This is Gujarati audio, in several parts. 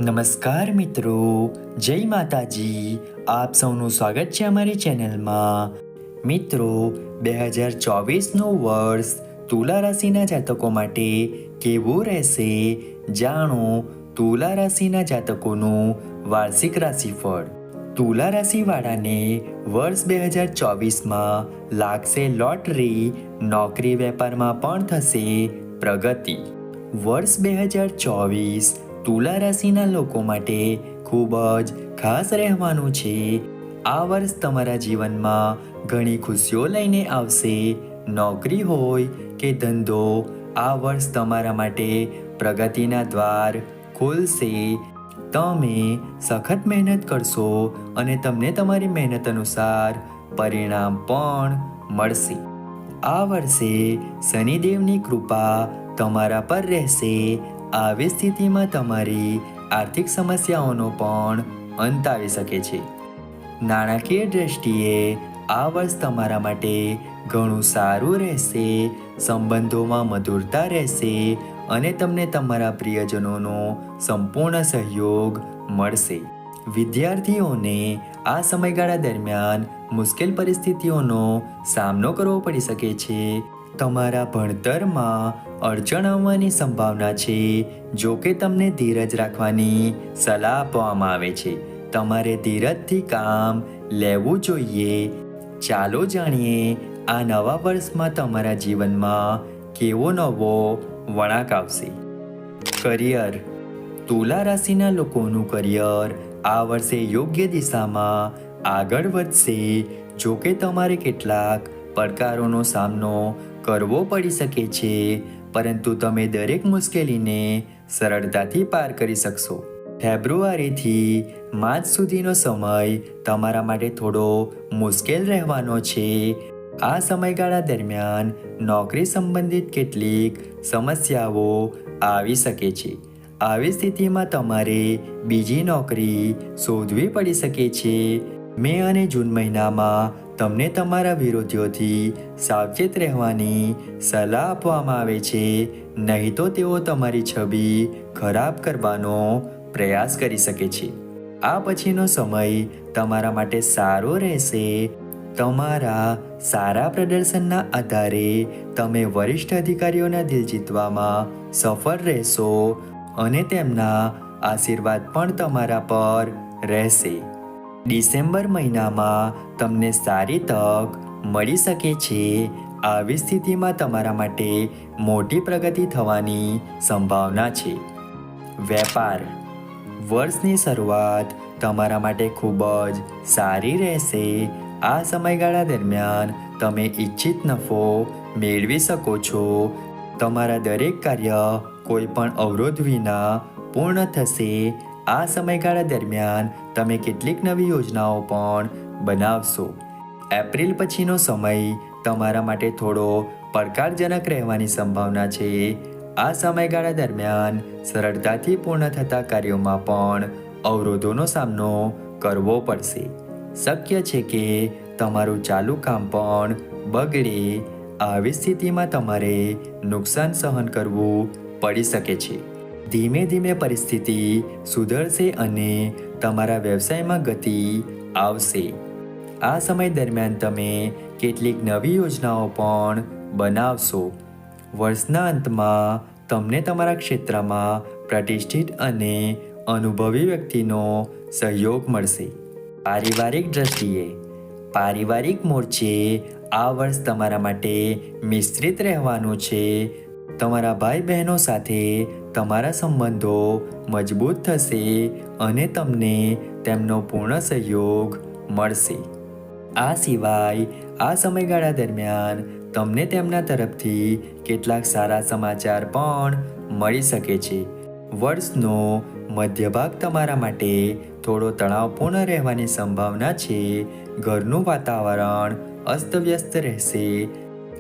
નમસ્કાર મિત્રો, જય માતાજી. આપ સૌનું સ્વાગત છે અમારી ચેનલમાં. મિત્રો, 2024નું વર્ષ તુલા રાશિના જાતકો માટે કેવું રહેશે? જાણો તુલા રાશિના જાતકોનું વાર્ષિક રાશિફળ. તુલા રાશિવાળાને વર્ષ 2024માં લાગશે લોટરી. નોકરી વેપારમાં પણ થશે પ્રગતિ. વર્ષ 2024 તુલા રાશિના લોકો માટે ખૂબ જ ખાસ રહેવાનું છે. આ વર્ષ તમારા જીવનમાં ઘણી ખુશીઓ લઈને આવશે. નોકરી હોય કે ધંધો, આ વર્ષ તમારા માટે પ્રગતિના દ્વાર ખોલશે. તમે સખત મહેનત કરશો અને તમને તમારી મહેનત અનુસાર પરિણામ પણ મળશે. આ વર્ષે શનિદેવની કૃપા તમારા પર રહેશે. આવી સ્થિતિમાં તમારી આર્થિક સમસ્યાઓનો પણ અંત આવી શકે છે. નાણાકીય દ્રષ્ટિએ આ વર્ષ તમારા માટે ઘણું સારું રહેશે. સંબંધોમાં મધુરતા રહેશે અને તમને તમારા પ્રિયજનોનો સંપૂર્ણ સહયોગ મળશે. વિદ્યાર્થીઓને આ સમયગાળા દરમિયાન મુશ્કેલ પરિસ્થિતિઓનો સામનો કરવો પડી શકે છે. તમારા ભણતરમાં અડચણ આવવાની સંભાવના છે. જો કે તમને ધીરજ રાખવાની સલાહ આપવામાં આવે છે. તમારે ધીરજથી કામ લેવું જોઈએ. ચાલો જાણીએ આ નવા વર્ષમાં તમારા જીવનમાં કેવો નવો વળાંક આવશે. કરિયર. તુલા રાશિના લોકોનું કરિયર આ વર્ષે યોગ્ય દિશામાં આગળ વધશે. જો કે તમારે કેટલાક પડકારોનો સામનો કરવો પડી શકે છે, પરંતુ તમે દરેક મુશ્કેલીને સરળતાથી પાર કરી શકશો. ફેબ્રુઆરીથી માર્ચ સુધીનો સમય તમારા માટે થોડો મુશ્કેલ રહેવાનો છે. આ સમયગાળા દરમિયાન નોકરી સંબંધિત કેટલીક સમસ્યાઓ આવી શકે છે. આવી સ્થિતિમાં તમારે બીજી નોકરી શોધવી પડી શકે છે. મે અને જૂન મહિનામાં તમને તમારા વિરોધીઓથી સાવચેત રહેવાની સલાહ આપવામાં આવે છે, નહીં તો તેઓ તમારી છબી ખરાબ કરવાનો પ્રયાસ કરી શકે છે. આ પછીનો સમય તમારા માટે સારો રહેશે. તમારા સારા પ્રદર્શનના આધારે તમે વરિષ્ઠ અધિકારીઓના દિલ જીતવામાં સફળ રહેશો અને તેમના આશીર્વાદ પણ તમારા પર રહેશે. ડિસેમ્બર મહિનામાં તમને સારી તક મળી શકે છે. આવી સ્થિતિમાં તમારા માટે મોટી પ્રગતિ થવાની સંભાવના છે. વેપાર. વર્ષની શરૂઆત તમારા માટે ખૂબ જ સારી રહેશે. આ સમયગાળા દરમિયાન તમે ઈચ્છિત નફો મેળવી શકો છો. તમારા દરેક કાર્ય કોઈ પણ અવરોધ વિના પૂર્ણ થશે. આ સમયગાળા દરમિયાન તમે કેટલીક નવી યોજનાઓ પણ બનાવશો. એપ્રિલ પછીનો સમય તમારા માટે થોડો પડકારજનક રહેવાની સંભાવના છે. આ સમયગાળા દરમિયાન સરળતાથી પૂર્ણ થતા કાર્યોમાં પણ અવરોધોનો સામનો કરવો પડશે. શક્ય છે કે તમારું ચાલુ કામ પણ બગડે. આવી સ્થિતિમાં તમારે નુકસાન સહન કરવું પડી શકે છે. ધીમે ધીમે પરિસ્થિતિ સુધરશે અને તમારા વ્યવસાયમાં ગતિ આવશે. આ સમય દરમિયાન તમે કેટલીક નવી યોજનાઓ પણ બનાવશો. વર્ષના અંતમાં તમને તમારા ક્ષેત્રમાં પ્રતિષ્ઠિત અને અનુભવી વ્યક્તિનો સહયોગ મળશે. પારિવારિક દ્રષ્ટિએ. પારિવારિક મોરચે આ વર્ષ તમારા માટે મિશ્રિત રહેવાનું છે. તમારા ભાઈ બહેનો સાથે તમારા સંબંધો મજબૂત થશે અને તમને તેમનો પૂર્ણ સહયોગ મળશે. આ સિવાય આ સમયગાળા દરમિયાન તમને તેમના તરફથી કેટલાક સારા સમાચાર પણ મળી શકે છે. વર્ષનો મધ્ય ભાગ તમારા માટે થોડો તણાવપૂર્ણ રહેવાની સંભાવના છે. ઘરનું વાતાવરણ અસ્તવ્યસ્ત રહેશે.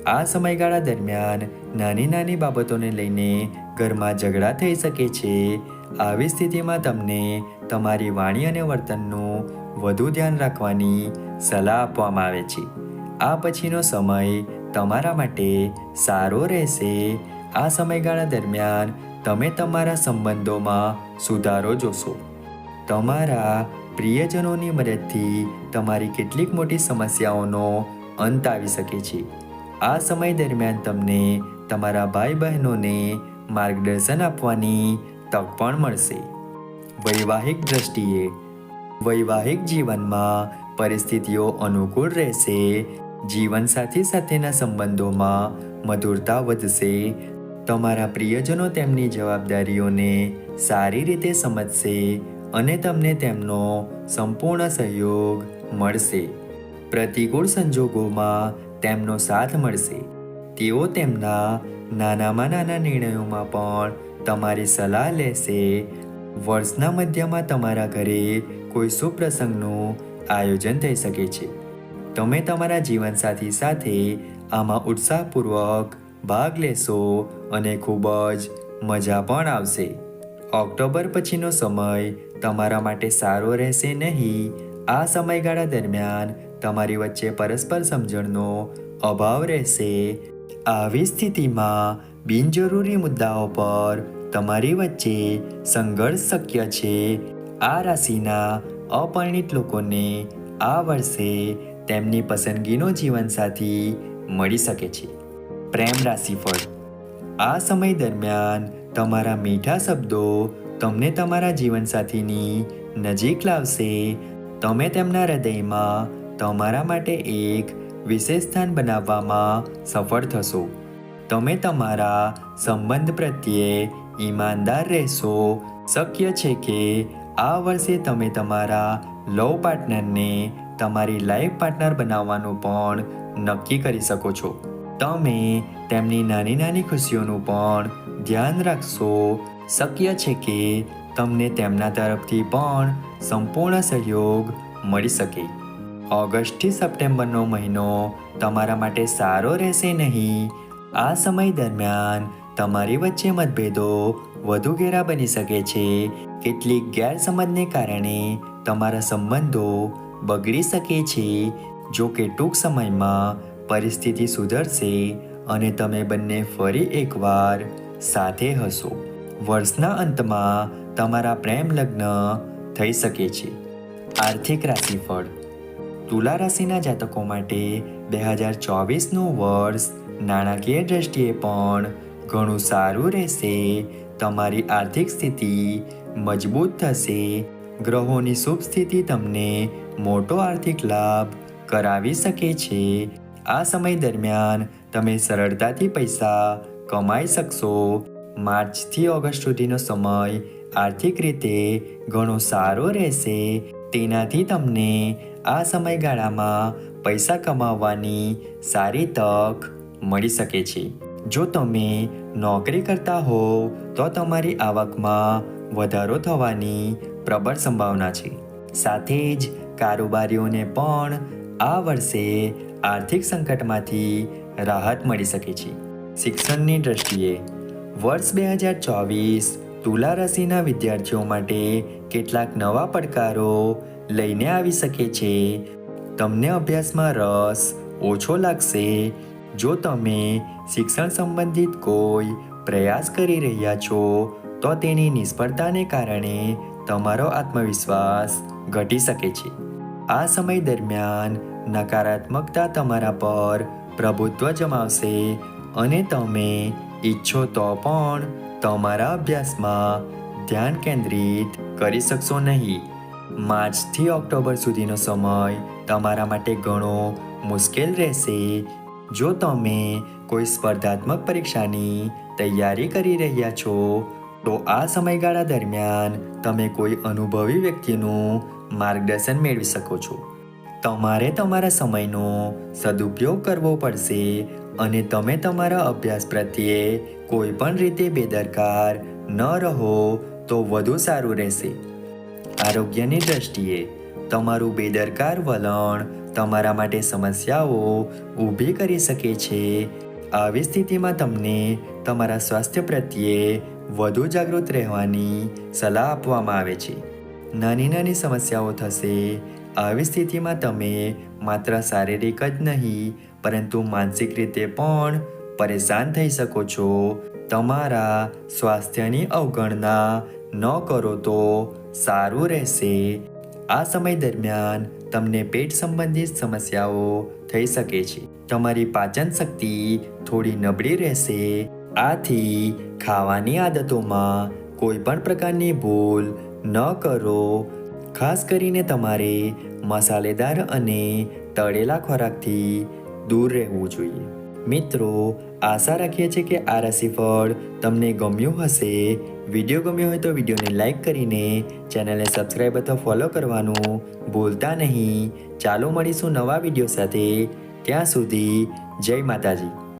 આ સમયગાળા દરમિયાન નાની નાની બાબતોને લઈને ઘરમાં ઝઘડા થઈ શકે છે. આવી સ્થિતિમાં તમને તમારી વાણી અને વર્તનનું વધુ ધ્યાન રાખવાની સલાહ આપવામાં આવે છે. આ પછીનો સમય તમારા માટે સારો રહેશે. આ સમયગાળા દરમિયાન તમે તમારા સંબંધોમાં સુધારો જોશો. તમારા પ્રિયજનોની મદદથી તમારી કેટલીક મોટી સમસ્યાઓનો અંત આવી શકે છે. આ સમય દરમિયાન તમને તમારા ભાઈ બહેનોને માર્ગદર્શન આપવાની તક પણ મળશે. વૈવાહિક દ્રષ્ટિએ વૈવાહિક જીવનમાં પરિસ્થિતિઓ અનુકૂળ રહેશે. જીવનસાથી સાથેના સંબંધોમાં મધુરતા વધશે. તમારા પ્રિયજનો તેમની જવાબદારીઓને સારી રીતે સમજશે અને તમને તેમનો સંપૂર્ણ સહયોગ મળશે. પ્રતિકૂળ સંજોગોમાં તેમનો સાથ મળશે. તેઓ તેમના નાનામાં નાના નિર્ણયોમાં પણ તમારી સલાહ લેશે. વર્ષના મધ્યમાં તમારા ઘરે કોઈ શુભ પ્રસંગનું આયોજન થઈ શકે છે. તમે તમારા જીવનસાથી સાથે આમાં ઉત્સાહપૂર્વક ભાગ લેશો અને ખૂબ જ મજા પણ આવશે. ઓક્ટોબર પછીનો સમય તમારા માટે સારો રહેશે નહીં. આ સમયગાળા દરમિયાન તમારી વચ્ચે પરસ્પર સમજણનો અભાવ રહેશે. આવી સ્થિતિમાં બિનજરૂરી મુદ્દાઓ પર તમારી વચ્ચે સંઘર્ષ શક્ય છે. આ રાશિના અપરિણિત લોકોને આ વર્ષે તેમની પસંદગીનો જીવનસાથી મળી શકે છે. પ્રેમ રાશિફળ. આ સમય દરમિયાન તમારા મીઠા શબ્દો તમને તમારા જીવનસાથીની નજીક લાવશે. તમે તેમના હૃદયમાં તમારા માટે એક વિશેષ સ્થાન બનાવવામાં સફળ થશો. તમે તમારા સંબંધ પ્રત્યે ઈમાનદાર રહેશો. શક્ય છે કે આ વર્ષે તમે તમારા લવ પાર્ટનરને તમારી લાઈફ પાર્ટનર બનાવવાનું પણ નક્કી કરી શકો છો. તમે તેમની નાની નાની ખુશીઓનું પણ ધ્યાન રાખશો. શક્ય છે કે તમને તેમના તરફથી પણ સંપૂર્ણ સહયોગ મળી શકે. ઓગસ્ટથી સપ્ટેમ્બરનો મહિનો તમારા માટે સારો રહેશે નહીં. આ સમય દરમિયાન તમારી વચ્ચે મતભેદો વધુ ઘેરા બની શકે છે. કેટલીક ગેરસમજને કારણે તમારા સંબંધો બગડી શકે છે. જો કે ટૂંક સમયમાં પરિસ્થિતિ સુધરશે અને તમે બંને ફરી એકવાર સાથે હશો. વર્ષના અંતમાં તમારા પ્રેમ લગ્ન થઈ શકે છે. આર્થિક રાશિફળ. તુલા રાશિના જાતકો માટે 2024નું વર્ષ નાણાકીય દ્રષ્ટિએ પણ ઘણું સારું રહેશે. તમારી આર્થિક સ્થિતિ મજબૂત થશે. ગ્રહોની શુભ સ્થિતિ તમને મોટો આર્થિક લાભ કરાવી શકે છે. આ સમય દરમિયાન તમે સરળતાથી પૈસા કમાઈ શકશો. માર્ચથી ઓગસ્ટ સુધીનો સમય આર્થિક રીતે ઘણો સારો રહેશે. તેનાથી તમને આ સમયગાળામાં પૈસા કમાવવાની સારી તક મળી શકે છે. જો તમે નોકરી કરતા હો તો તમારી આવકમાં વધારો થવાની પ્રબળ સંભાવના છે. સાથે જ કારોબારીઓને પણ આ વર્ષે આર્થિક સંકટમાંથી રાહત મળી શકે છે. શિક્ષણની દ્રષ્ટિએ વર્ષ 2024 તુલા રાશિના વિદ્યાર્થીઓ માટે કેટલાક નવા પડકારો લઈને આવી શકે છે. તમને અભ્યાસમાં રસ ઓછો લાગશે. જો તમે શિક્ષણ સંબંધિત કોઈ પ્રયાસ કરી રહ્યા છો તો તેની નિષ્ફળતાને કારણે તમારો આત્મવિશ્વાસ ઘટી શકે છે. આ સમય દરમિયાન નકારાત્મકતા તમારા પર પ્રભુત્વ જમાવશે અને તમે ઈચ્છો તો પણ તમારા અભ્યાસમાં ધ્યાન કેન્દ્રિત કરી શકશો નહીં. માર્ચથી ઓક્ટોબર સુધીનો સમય તમારા માટે ઘણો મુશ્કેલ રહેશે. જો તમે કોઈ સ્પર્ધાત્મક પરીક્ષાની તૈયારી કરી રહ્યા છો તો આ સમયગાળા દરમિયાન તમે કોઈ અનુભવી વ્યક્તિનું માર્ગદર્શન મેળવી શકો છો. તમારે તમારા સમયનો સદુપયોગ કરવો પડશે અને તમે તમારા અભ્યાસ પ્રત્યે કોઈ પણ રીતે બેદરકાર ન રહો તો વધુ સારું રહેશે. આરોગ્યની દ્રષ્ટિએ તમારું બેદરકાર વલણ તમારા માટે સમસ્યાઓ ઊભી કરી શકે છે. આવી સ્થિતિમાં તમને તમારા સ્વાસ્થ્ય પ્રત્યે વધુ જાગૃત રહેવાની સલાહ આપવામાં આવે છે. નાની નાની સમસ્યાઓ થશે. આવી સ્થિતિમાં તમે માત્ર શારીરિક જ નહીં પરંતુ માનસિક રીતે પણ પરેશાન થઈ શકો છો. તમારા સ્વાસ્થ્યની અવગણના ન કરો તો સારું રહેશે. આ સમય દરમિયાન તમને પેટ સંબંધિત સમસ્યાઓ થઈ શકે છે. તમારી પાચન શક્તિ થોડી નબળી રહેશે. આથી ખાવાની આદતોમાં કોઈ પણ પ્રકારની ભૂલ ન કરો. ખાસ કરીને તમારે મસાલેદાર અને તળેલા ખોરાકથી દૂર રહેવું જોઈએ. મિત્રો, આશા રાખીએ છીએ કે આ રાશિફળ તમને ગમ્યું હશે. વિડીયો ગમ્યો હોય તો વિડીયોને લાઈક કરીને ચેનલને સબસ્ક્રાઈબ અથવા ફોલો કરવાનું ભૂલતા નહીં. ચાલો મળીશું નવા વિડીયો સાથે. ત્યાં સુધી જય માતાજી.